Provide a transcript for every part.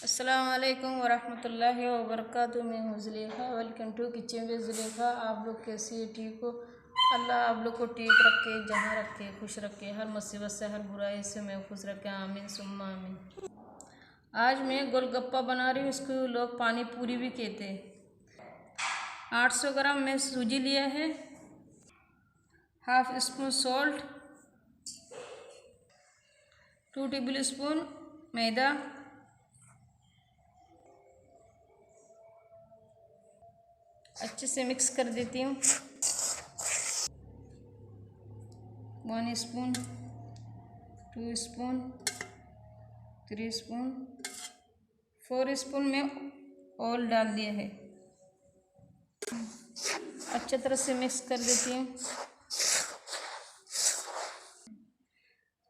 अस्सलाम वालेकुम वरहमतुल्लाहि वबरकातुहू। मैं हूँ Zulekha, welcome to kitchen with Zulekha. आप लोग कैसी है? ठीक हो? अल्लाह आप लोग को ठीक रखे, जहाँ रखे, खुश रखे, हर मुसीबत से, हर बुराई से महफूज रखे। आमीन सुम्मा आमीन। आज मैं गोलगप्पा बना रही हूँ, इसको लोग पानी पूरी भी कहते हैं। 800 ग्राम मैं सूजी लिया है, half spoon salt, 2 tablespoon मैदा, अच्छे से मिक्स कर देती हूँ। 1 स्पून, 2 स्पून, 3 स्पून, 4 स्पून में ऑयल डाल दिया है। अच्छे तरह से मिक्स कर देती हूँ।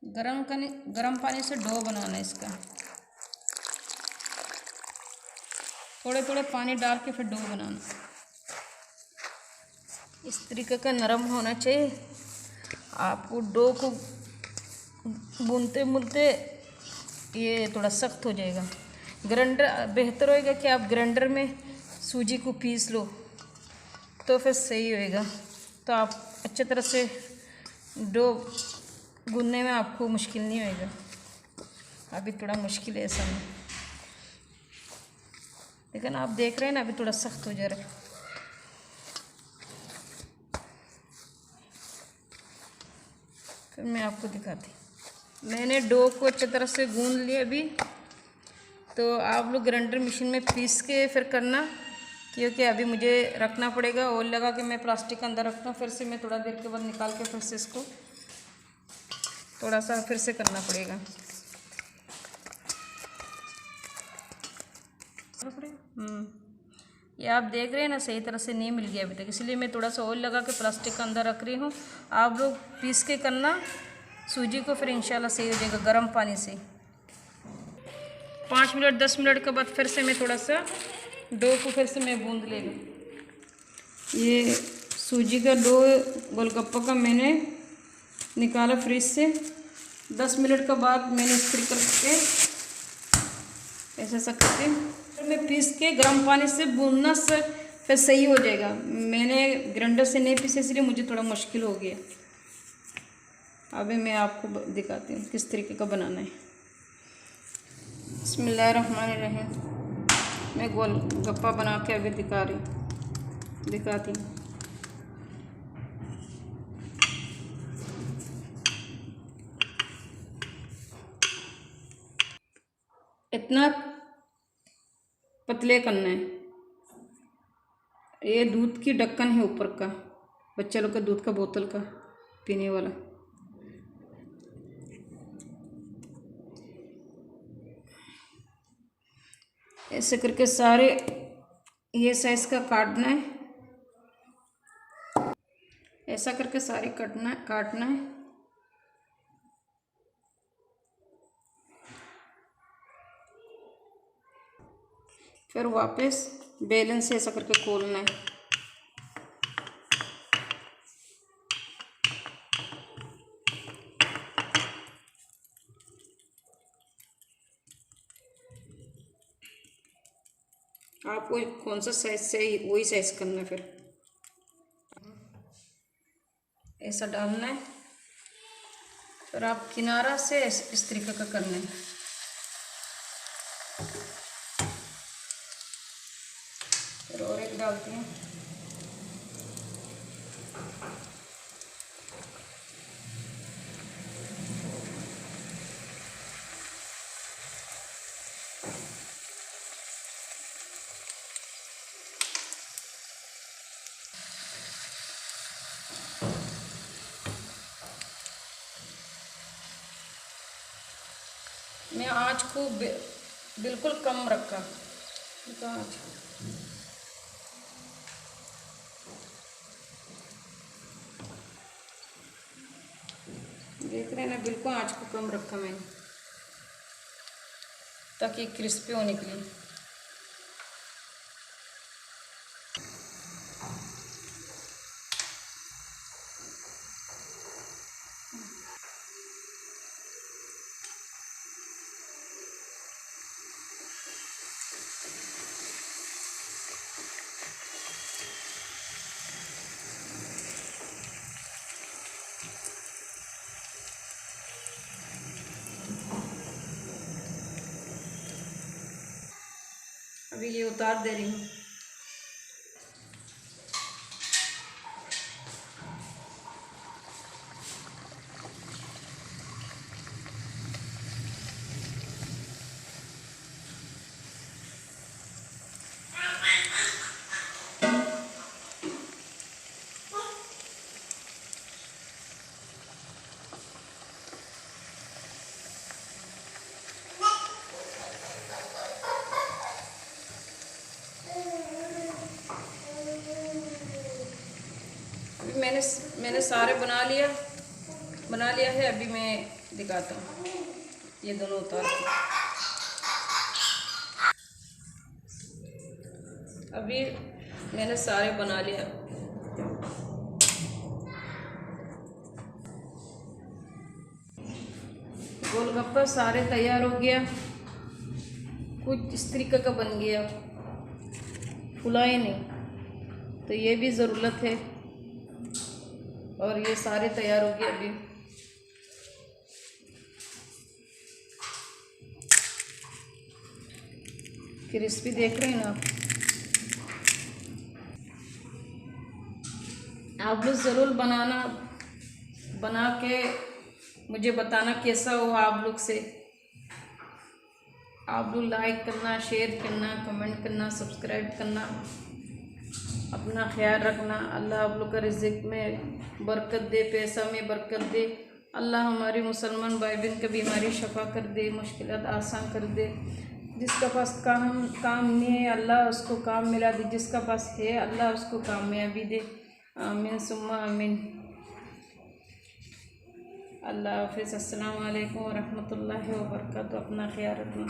गरम पानी से डो बनाना है इसका। थोड़े थोड़े पानी डाल के फिर डो बनाना। इस तरीके का नरम होना चाहिए। आपको डो को बुनते बुनते ये थोड़ा सख्त हो जाएगा। ग्राइंडर बेहतर होएगा कि आप ग्राइंडर में सूजी को पीस लो, तो फिर सही होएगा। तो आप अच्छे तरह से डो गूंदने में आपको मुश्किल नहीं होएगा। अभी थोड़ा मुश्किल है ऐसा में, लेकिन आप देख रहे हैं ना, अभी थोड़ा सख्त हो जा रहा है। फिर मैं आपको दिखाती। मैंने डो को अच्छी तरह से गूंद लिया अभी। तो आप लोग ग्राइंडर मशीन में पीस के फिर करना, क्योंकि अभी मुझे रखना पड़ेगा। ऑयल लगा के मैं प्लास्टिक के अंदर रखता हूँ, फिर से मैं थोड़ा देर के बाद निकाल के फिर से इसको थोड़ा सा फिर से करना पड़ेगा। ये आप देख रहे हैं ना, सही तरह से नहीं मिल गया अभी तक, इसलिए मैं थोड़ा सा ऑयल लगा के प्लास्टिक के अंदर रख रही हूँ। आप लोग पीस के करना सूजी को, फिर इंशाल्लाह सही हो जाएगा गर्म पानी से। 5 मिनट 10 मिनट के बाद फिर से मैं थोड़ा सा डो को फिर से मैं गूंद लेगा। ये सूजी का डो गोलगप्पा का मैंने निकाला फ्रिज से। 10 मिनट के बाद मैंने इस्त्री करके ऐसा करके मैं पीस के गर्म पानी से भूनना से फिर सही हो जाएगा। मैंने ग्राइंडर से नहीं पीसे, इसलिए मुझे थोड़ा मुश्किल हो गया। अभी मैं आपको दिखाती हूँ किस तरीके का बनाना है। बिस्मिल्लाहिर्रहमानिर्रहीम। मैं गोलगप्पा बना के अभी दिखाती हूँ। इतना पतले करना है। ये दूध की ढक्कन है ऊपर का, बच्चा लोग का दूध का बोतल का पीने वाला। ऐसे करके सारे ये साइज का काटना है। ऐसा करके सारे काटना है। फिर वापस बेलन से ऐसा करके खोलना है। आपको कौन सा साइज से वही साइज करना है। फिर ऐसा डालना है। फिर आप किनारा से इस तरीके का करना है। फिर और एक डालती हूँ। मैं आँच को बिल्कुल कम रखा। आँच देख रहे हैं ना, बिल्कुल आँच को कम रखा मैंने, ताकि क्रिस्पी होने के लिए। अभी ये उतार दे रही हूँ। अभी मैंने सारे बना लिया है। अभी मैं दिखाता हूँ, ये दोनों उतार के। अभी मैंने सारे बना लिया। गोलगप्पा सारे तैयार हो गया। कुछ इस तरीके का बन गया, फुला ही नहीं, तो ये भी ज़रूरत है। और ये सारे तैयार हो गए। अभी क्रिस्पी देख रहे हैं ना आप लोग ज़रूर बना के मुझे बताना कैसा हुआ आप लोग से। आप लोग लाइक करना, शेयर करना, कमेंट करना, सब्सक्राइब करना। अपना ख्याल रखना। अल्लाह आप लोग का रिज़्क़ में बरकत दे, पैसा में बरकत दे। अल्लाह हमारे मुसलमान भाई बहन की बीमारी शफा कर दे, मुश्किलात आसान कर दे। जिसका पास काम नहीं है अल्लाह उसको काम मिला दे, जिसका पास है अल्लाह उसको कामयाबी दे। आमीन सुम्मा आमीन। अल्लाह हाफ़िज़। अस्सलामु अलैकुम व रहमतुल्लाहि व बरकातहू। अपना ख्याल रखना।